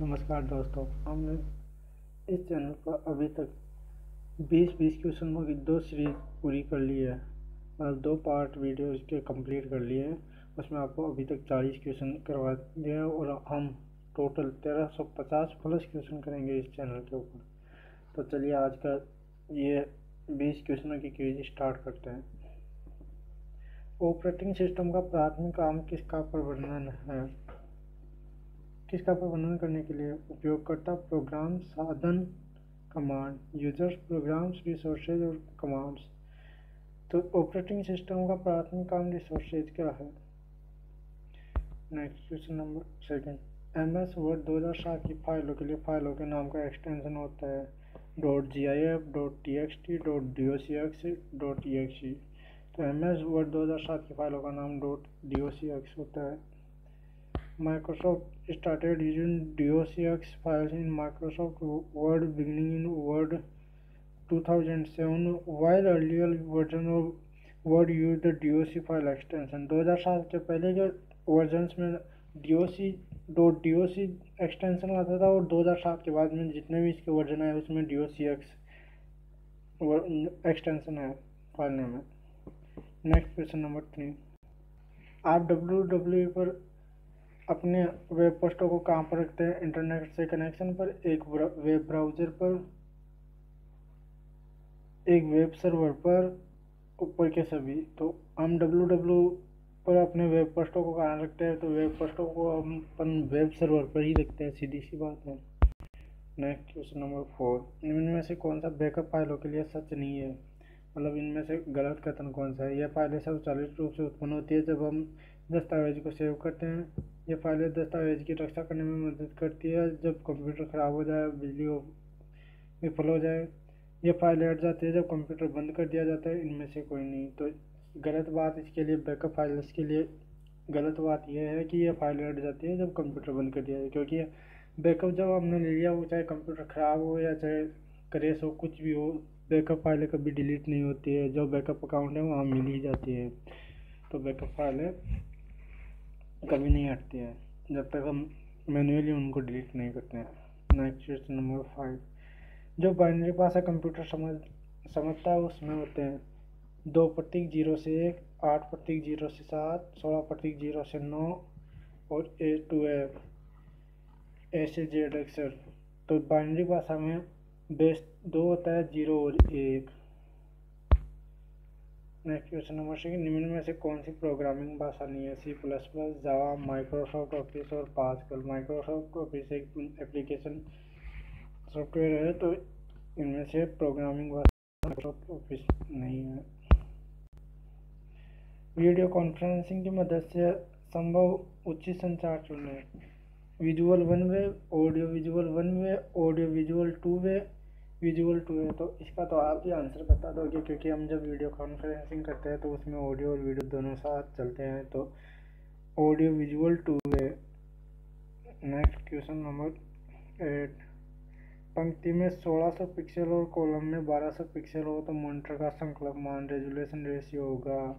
नमस्कार दोस्तों, हमने इस चैनल पर अभी तक 20 क्वेश्चनों की 2 सीरीज पूरी कर ली है। मतलब 2 पार्ट वीडियो इसके कंप्लीट कर लिए हैं। उसमें आपको अभी तक 40 क्वेश्चन करवा दिए हैं और हम टोटल 1350 प्लस क्वेश्चन करेंगे इस चैनल के ऊपर। तो चलिए आज का ये 20 क्वेश्चनों की क्विज स्टार्ट करते हैं। ऑपरेटिंग सिस्टम का प्राथमिक काम किसका प्रबंधन है? किसका प्रबंधन करने के लिए उपयोगकर्ता, प्रोग्राम, साधन, कमांड, यूजर्स, प्रोग्राम्स, रिसोर्सेज और कमांड्स। तो ऑपरेटिंग सिस्टम का प्राथमिक काम रिसोर्सेज क्या है? Next question number second, MS word 2007 की फाइलों के लिए फाइलों के नाम का एक्सटेंशन होता है .gif, .txt, .docx, .exe। तो MS वर्ड 2007 की फाइलों का नाम .docx होता है। Microsoft started using docx files in Microsoft Word beginning in Word 2007, while earlier version of Word used the doc file extension। 2007 के पहले के वर्जन्स में doc एक्सटेंशन आता था और 2007 के बाद में जितने भी इसके वर्जन आए उसमें docx एक्सटेंशन है फाइल नेम में। नेक्स्ट क्वेश्चन नंबर 3, आप www पर अपने वेब पोस्टों को कहाँ पर रखते हैं? इंटरनेट से कनेक्शन पर, एक वेब ब्राउज़र पर, एक वेब सर्वर पर, ऊपर के सभी। तो हम www पर अपने वेब पोस्टों को कहाँ रखते हैं? तो वेब पोस्टों को हम अपन वेब सर्वर पर ही रखते हैं, सीधी सी बात है। नेक्स्ट क्वेश्चन नंबर 4, इनमें से कौन सा बैकअप फाइलों के लिए सच नहीं है? मतलब इनमें से गलत कथन कौन सा है? यह फाइलें स्वचालित रूप से उत्पन्न होती है जब हम दस्तावेज को सेव करते हैं। ये फाइलें दस्तावेज की रक्षा करने में मदद करती है जब कंप्यूटर ख़राब हो जाए, बिजली विफल हो जाए। ये फाइलें हट जाती है जब कंप्यूटर बंद कर दिया जाता है। इनमें से कोई नहीं। तो गलत बात इसके लिए, बैकअप फाइल्स के लिए गलत बात यह है कि ये फाइलें हट जाती है जब कंप्यूटर बंद कर दिया जाए, क्योंकि बैकअप जब हमने ले लिया हो, चाहे कंप्यूटर ख़राब हो या चाहे क्रैश हो, कुछ भी हो, बैकअप फाइलें कभी डिलीट नहीं होती है। जो बैकअप अकाउंट है वहाँ मिल ही जाती है। तो बैकअप फाइलें कभी नहीं हटती है जब तक हम मैन्युअली उनको डिलीट नहीं करते हैं। नेक्स्ट क्वेश्चन नंबर 5, जो बाइनरी भाषा कंप्यूटर समझता है उसमें होते हैं 2 प्रतीक 0 से 1, 8 प्रतीक 0 से 7, 16 प्रतीक 0 से 9 और A to F, A से Z अक्षर। तो बाइनरी भाषा में बेस 2 होता है, 0 और 1। नेक्स्ट क्वेश्चन नंबर 6, निम्न में से कौन सी प्रोग्रामिंग भाषा नहीं है? C++, जावा, माइक्रोसॉफ्ट ऑफिस और पास्कल। माइक्रोसॉफ्ट ऑफिस एक एप्लीकेशन सॉफ्टवेयर है, तो इनमें से प्रोग्रामिंग भाषा माइक्रोसॉफ्ट ऑफिस नहीं है। वीडियो कॉन्फ्रेंसिंग की मदद से संभव उचित संचार चुनें। विजुअल 1 वे, ऑडियो विजुअल 1 वे, ऑडियो विजुअल 2 वे, विजुअल 2 वे। तो इसका तो आप ही आंसर बता दोगे, क्योंकि हम जब वीडियो कॉन्फ्रेंसिंग करते हैं तो उसमें ऑडियो और वीडियो दोनों साथ चलते हैं। तो ऑडियो विजुअल 2 वे। नेक्स्ट क्वेश्चन नंबर 8, पंक्ति में 1600 पिक्सल और कॉलम में 1200 पिक्सल हो तो मॉनिटर का संकलक मान रेजोल्यूशन रेशियो होगा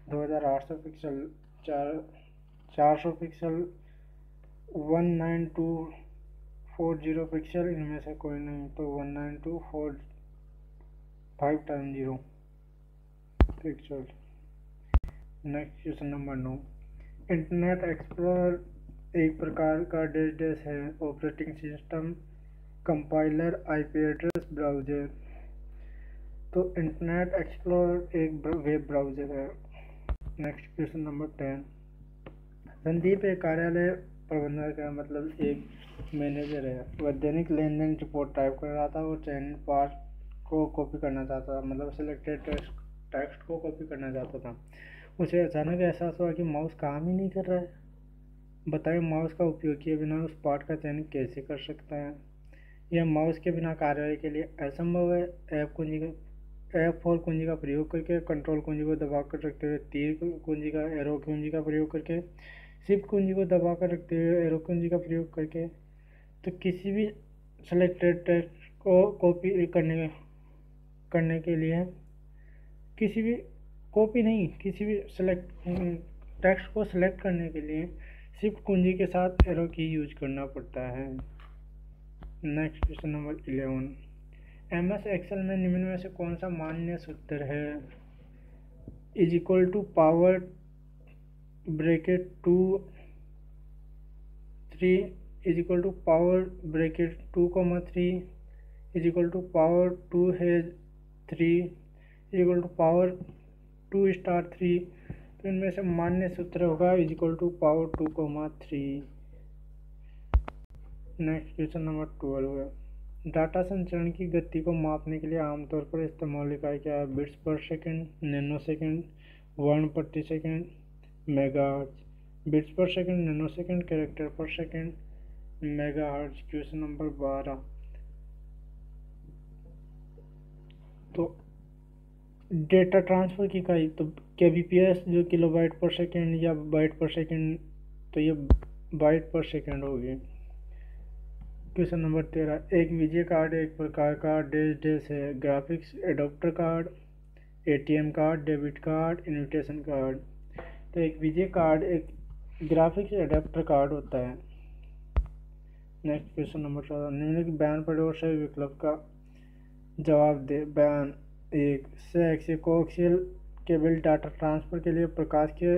2800 पिक्सल, 400 पिक्सल, 19240 पिक्सल। इनमें से कोई नहीं। तो 19245 time 0 pixel. Next question number 9, internet explorer एक प्रकार का डेस है, operating system, compiler, IP address, browser. तो इंटरनेट एक्सप्लोरर एक वेब ब्राउज़र है। नेक्स्ट क्वेश्चन नंबर 10, संदीप एक कार्यालय प्रबंधक है, मतलब एक मैनेजर है। वह दैनिक लेन देन रिपोर्ट टाइप कर रहा था और चयनित पार्ट को कॉपी करना चाहता था, मतलब सिलेक्टेड टेक्स्ट को कॉपी करना चाहता था। उसे अचानक एहसास हुआ कि माउस काम ही नहीं कर रहा है। बताइए माउस का उपयोग किए बिना उस पार्ट का चयन कैसे कर सकता है? यह माउस के बिना कार्यवाही के लिए असंभव है। F4 कुंजी का प्रयोग करके, कंट्रोल कुंजी को दबाकर रखते हुए, तीर कुंजी का, एरो कुंजी का प्रयोग करके, शिफ्ट कुंजी को दबाकर रखते हुए, एरो कुंजी का प्रयोग करके। तो किसी भी सेलेक्टेड टेक्स्ट को कॉपी करने के लिए, किसी भी कॉपी नहीं, किसी भी टेक्स्ट को सेलेक्ट करने के लिए शिफ्ट कुंजी के साथ एरो की यूज करना पड़ता है। Next question number 11, MS Excel में निम्न में से कौन सा मान्य सूत्र है? Is equal to power bracket 2 3 is equal to power bracket 2,3 is equal to power 2 है 3 is equal to power 2 star 3। तो इनमें से मान्य सूत्र होगा is equal to power 2,3। Next question number 12 है, डाटा संचरण की गति को मापने के लिए आमतौर पर इस्तेमाल इकाई क्या है? बिट्स पर सेकंड, नैनो सेकंड, वर्ण प्रति सेकंड, मेगाहर्ट्ज। बिट्स पर सेकंड, नैनो सेकंड, कैरेक्टर पर सेकंड, मेगाहर्ट्ज। क्वेश्चन नंबर 12, तो डेटा ट्रांसफ़र की इकाई तो kbps जो किलोबाइट पर सेकंड या बाइट पर सेकंड, तो ये बाइट पर सेकंड होगी। क्वेश्चन नंबर 13, एक विजय कार्ड एक प्रकार का डैश है। Graphics adopter card, ATM card, debit card, invitation card. तो एक विजय कार्ड एक ग्राफिक्स एडोप्टर कार्ड होता है। नेक्स्ट क्वेश्चन नंबर 14, निम्नलिखित बयान पढ़ो और सही विकल्प का जवाब दे। बयान 1, से कोएक्सियल केबल डाटा ट्रांसफ़र के लिए प्रकाश के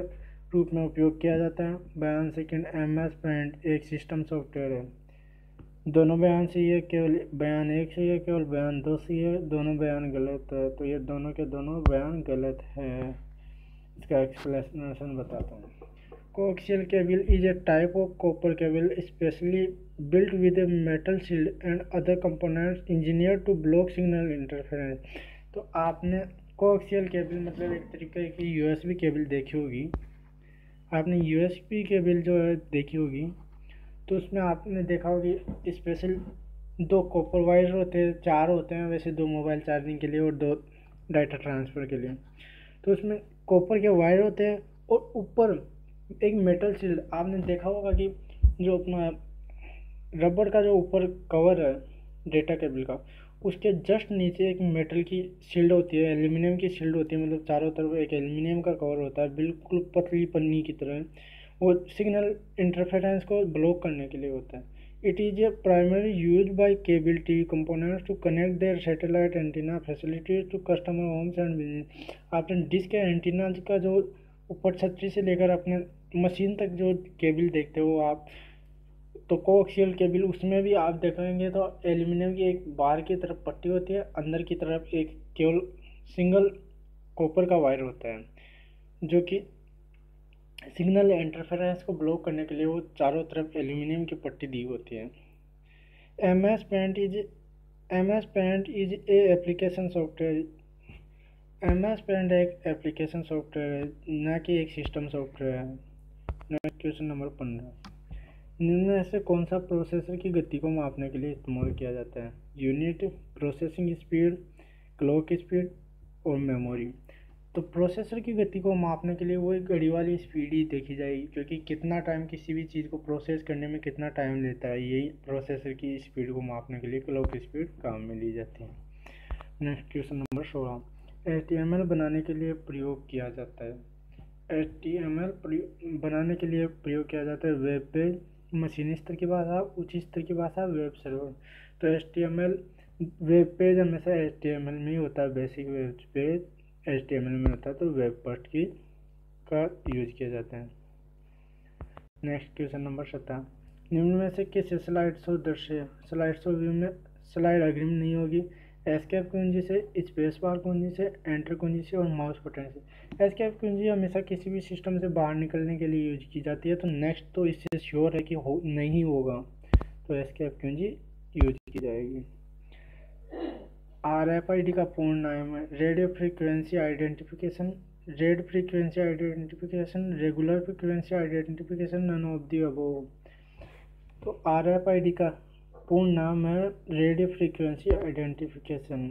रूप में उपयोग किया जाता है। बयान सेकंड, MS पेंट एक सिस्टम सॉफ्टवेयर है। दोनों बयान सही है, केवल बयान 1 सही है, केवल बयान 2 सही है, दोनों बयान गलत है। तो ये दोनों के दोनों बयान गलत है। इसका एक्सप्लेनेशन बताता हूँ। Coaxial cable is a type of copper cable specially built with a metal shield and other components engineered to block signal interference। तो आपने कोएक्सियल केबल मतलब एक तरीके की USB केबल देखी होगी। आपने USB केबल जो है देखी होगी, तो उसमें आपने देखा होगी स्पेशल 2 कॉपर वायर होते हैं, 4 होते हैं वैसे, 2 मोबाइल चार्जिंग के लिए और 2 डाटा ट्रांसफ़र के लिए। तो उसमें कॉपर के वायर होते हैं और ऊपर एक मेटल शील्ड। आपने देखा होगा कि जो अपना रबड़ का जो ऊपर कवर है डेटा केबल का, उसके जस्ट नीचे एक मेटल की शील्ड होती है, एल्यूमिनियम की शील्ड होती है, मतलब चारों तरफ एक एल्यूमिनियम का कवर होता है बिल्कुल पतली पन्नी की तरह। वो सिग्नल इंटरफेरेंस को ब्लॉक करने के लिए होता है। It is a primary use by cable TV components to connect their satellite antenna facilities to customer homes and business. आपने डिश के एंटीना का जो ऊपर छतरी से लेकर अपने मशीन तक जो केबल देखते हो आप, तो कोएक्सियल केबल उसमें भी आप देखेंगे तो एल्यूमिनियम की एक बाहर की तरफ पट्टी होती है, अंदर की तरफ एक केवल सिंगल कॉपर का वायर होता है, जो कि सिग्नल इंटरफेरेंस को ब्लॉक करने के लिए वो चारों तरफ एल्यूमिनियम की पट्टी दी होती है। MS paint is a application software. MS paint एक एप्लीकेशन सॉफ्टवेयर है, न कि एक सिस्टम सॉफ्टवेयर है। नेक्स्ट क्वेश्चन नंबर 15, निम्न में से कौन सा प्रोसेसर की गति को मापने के लिए इस्तेमाल किया जाता है? Unit, processing speed, clock speed और मेमोरी। तो प्रोसेसर की गति को मापने के लिए वो एक घड़ी वाली स्पीड ही देखी जाएगी, क्योंकि कितना टाइम किसी भी चीज़ को प्रोसेस करने में कितना टाइम लेता है, यही प्रोसेसर की स्पीड को मापने के लिए क्लॉक स्पीड काम में ली जाती है। नेक्स्ट क्वेश्चन नंबर 16, HTML बनाने के लिए प्रयोग किया जाता है। HTML बनाने के लिए प्रयोग किया जाता है वेब पेज, मशीनी स्तर की भाषा, उच्च स्तर की भाषा, वेब सर्वर। तो HTML वेब पेज हमेशा HTML में ही होता है, बेसिक वेब पेज HTML में होता है, तो वेब पेज की का यूज किया जाता है। नेक्स्ट क्वेश्चन नंबर 17, निम्न में से किस स्लाइड शो दृश्य स्लाइड शो व्यू में स्लाइड अग्रिम नहीं होगी? एस्केप कुंजी से, स्पेस बार कुंजी से, एंटर कुंजी से और माउस बटन से। एस्केप कुंजी हमेशा किसी भी सिस्टम से बाहर निकलने के लिए यूज की जाती है, तो नेक्स्ट तो इससे श्योर है कि नहीं होगा, तो एस्केप कुंजी यूज की जाएगी। RFID का पूर्ण नाम है radio frequency identification, red frequency identification, regular frequency identification, none of the above. तो RFID का पूर्ण नाम है radio frequency identification.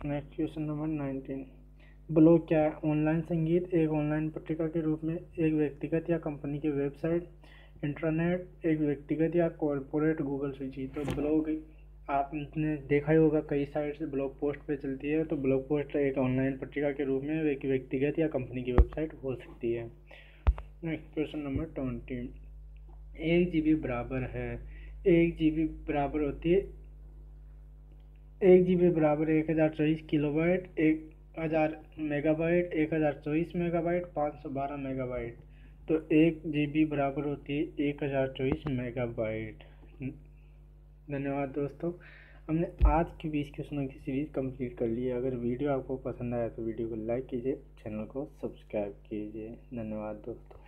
Next question number 19, blog क्या है? ऑनलाइन संगीत एक ऑनलाइन पत्रिका के रूप में एक व्यक्तिगत या कंपनी की वेबसाइट, इंटरनेट एक व्यक्तिगत या कॉरपोरेट गूगल सूची। तो ब्लॉग आपने देखा ही होगा, कई साइट से ब्लॉग पोस्ट पे चलती है, तो ब्लॉग पोस्ट एक ऑनलाइन पत्रिका के रूप में एक व्यक्तिगत या कंपनी की वेबसाइट हो सकती है। नेक्स्ट क्वेश्चन नंबर 20, 1 GB बराबर है, 1 GB बराबर होती है 1 GB बराबर 1024 KB, 1000 MB 1024 MB, 512 MB। तो 1 GB बराबर होती है 1024 MB। धन्यवाद दोस्तों, हमने आज की 20 क्वेश्चनों की सीरीज़ कंप्लीट कर ली है। अगर वीडियो आपको पसंद आया तो वीडियो को लाइक कीजिए, चैनल को सब्सक्राइब कीजिए। धन्यवाद दोस्तों।